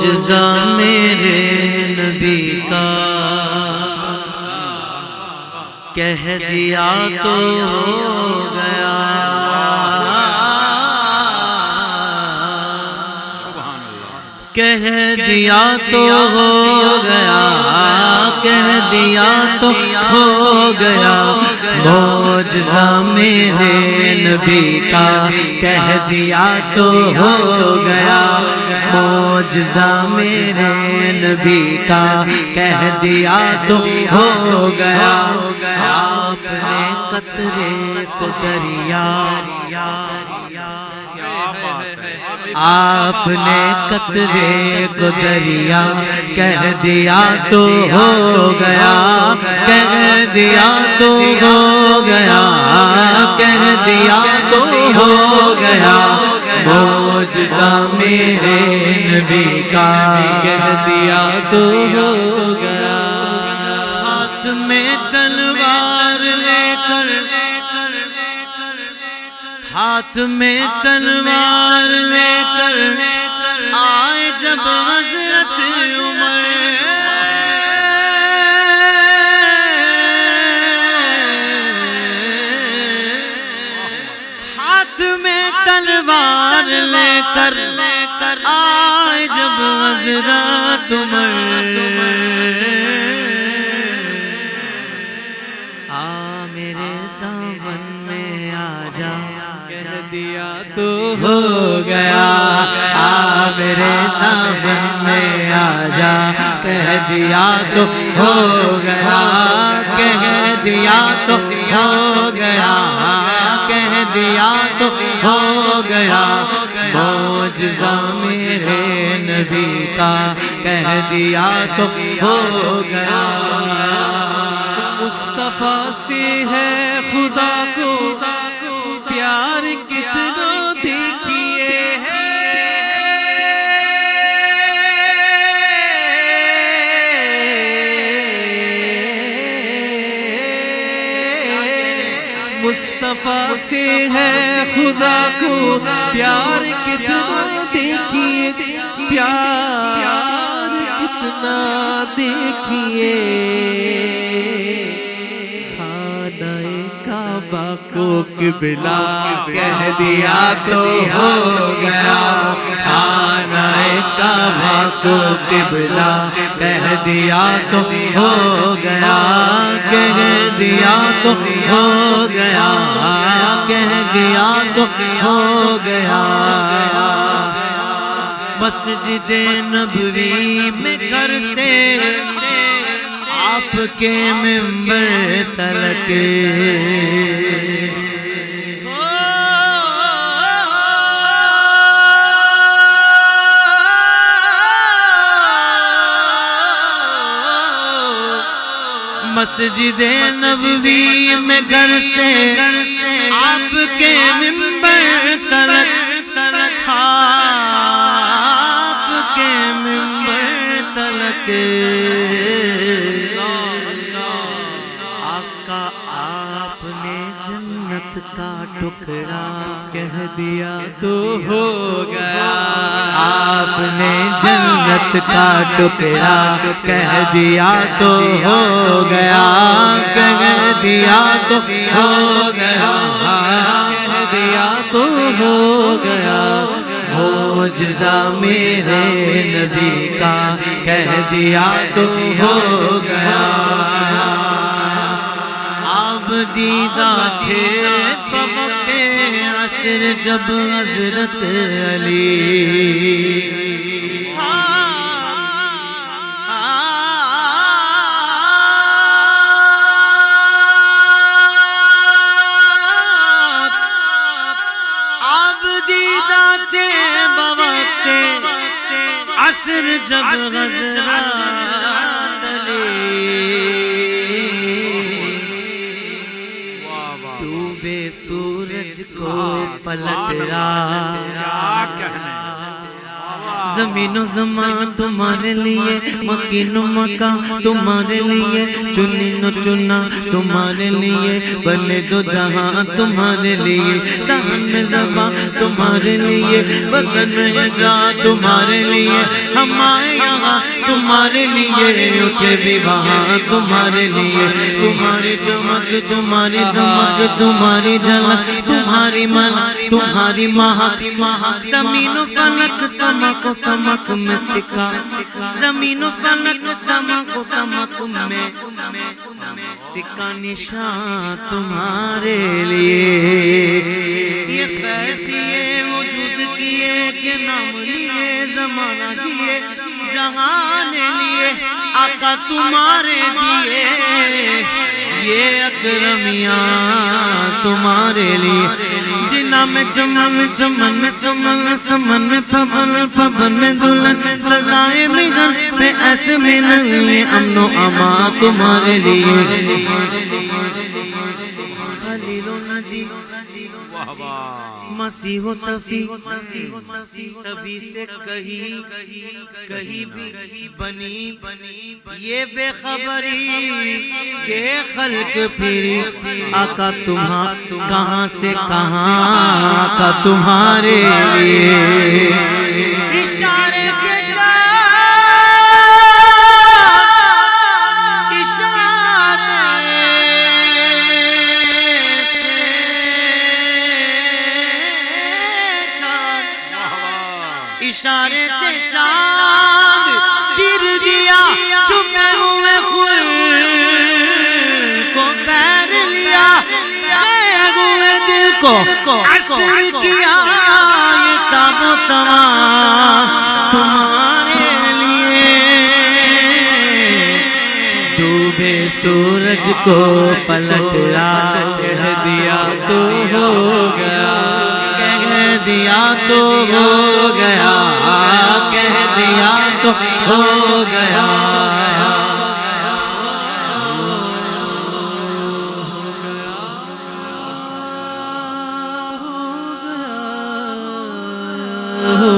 معجزہ میرے نبی کا کہہ دیا تو ہو گیا، کہہ دیا تو ہو گیا، کہہ دیا تو ہو گیا، معجزہ میرے نبی کا کہہ دیا تو ہو گیا، معجزہ میرے نبی کا کہہ دیا تو ہو گیا، آپ نے قطرے کو دریا، آپ نے قطرے کو دریا کہہ دیا تو ہو گیا، کہہ دیا تو ہو گیا، کہہ دیا تو ہو گیا، معجزہ میرے نبی کا کہہ دیا تو ہو گیا، ہاتھ میں تلوار لے کر، ہاتھ میں تلوار لے کر آئے جب حضرت عمر، ہاتھ میں تلوار لے کر آئے جب حضرت عمر، آ میرے دامن میں آ جا کہہ دیا تو ہو گیا، آ میرے دامن میں آ جا کہہ دیا تو ہو گیا، کہہ دیا تو ہو گیا، کہہ دیا تو ہو گیا، معجزہ میرے نبی کا کہہ دیا تو ہو گیا، مصطفیٰ سے ہے خدا کو پیار کتنا دیکھیے ہے، مصطفیٰ سے ہے خدا کو پیار کتنا دیکھیے، پیار کتنا دیکھیے، کعبہ کو قبلہ کہہ دیا تو ہو گیا، خانہ کعبہ کو قبلہ کہہ دیا تو ہو گیا، کہہ دیا تو ہو گیا، کہہ دیا تو ہو گیا، مسجد نبوی میں گھر سے آپ کے منبر تلک، مسجد نبوی میں گھر سے آپ کے منبر تلک، آپ کے منبر تلک، آقا آپ نے جنت کا ٹکڑا کہہ دیا تو ہو گیا، آپ نے جنت کا ٹکڑا کہہ دیا تو ہو گیا، کہہ دیا تو ہو گیا، کہہ دیا تو ہو گیا، معجزہ میرے نبی کا کہہ دیا تو ہو گیا، آپ دیدہ تھے بوقت عصر جب حضرت علی، عصر جب حضرت علی، ڈوبے سورج کو پلٹ رہا، زمین و زمان تمہارے لیے، مکین و مکان تمہارے لیے، چنین و چنا تمہارے لیے، بنے دو جہاں تمہارے لیے، دہن میں زبان تمہارے لیے، بدن میں جان تمہارے لیے، ہم آئے یہاں تمہارے لیے، اٹھے بھی وہاں تمہارے لیے، تمہاری چمک تمہاری دمک تمہاری جھلک تمہاری ملک تمہاری مہک، زمین و فلک سمک و سمک میں سکا، زمین و فلک سمک و سمک میں سکا نشان تمہارے لیے، یہ فیض دیے وجود کیے کہ نام لیے زمانہ جیے جہان لیے، آقا تمہارے دیے یہ اکرمیاں تمہارے لیے، جنا میں چمن میں چمن میں سمن سمن میں پبن پبن میں دلہن سزائے مگن میں ایسے ملن، یہ امن و امان تمہارے لیے، خلیل و نجی مسیح و صفی سبھی سے کہیں بھی بنی، یہ بے خبری کہ خلق پھری، آقا تمہاں کہاں سے کہاں، آقا تمہارے لیے اشارے سے اشارے سے چاند چر دیا، چھپے ہوئے خود کو پیر لیا، گئے ہوئے دل کو عصر کیا، یہ تاب و تمام تمہارے لیے، ڈوبے سورج کو پلٹا کہہ دیا تو ہو گیا، کہہ دیا تو ہو گیا، کہہ دیا تو ہو گیا، ہو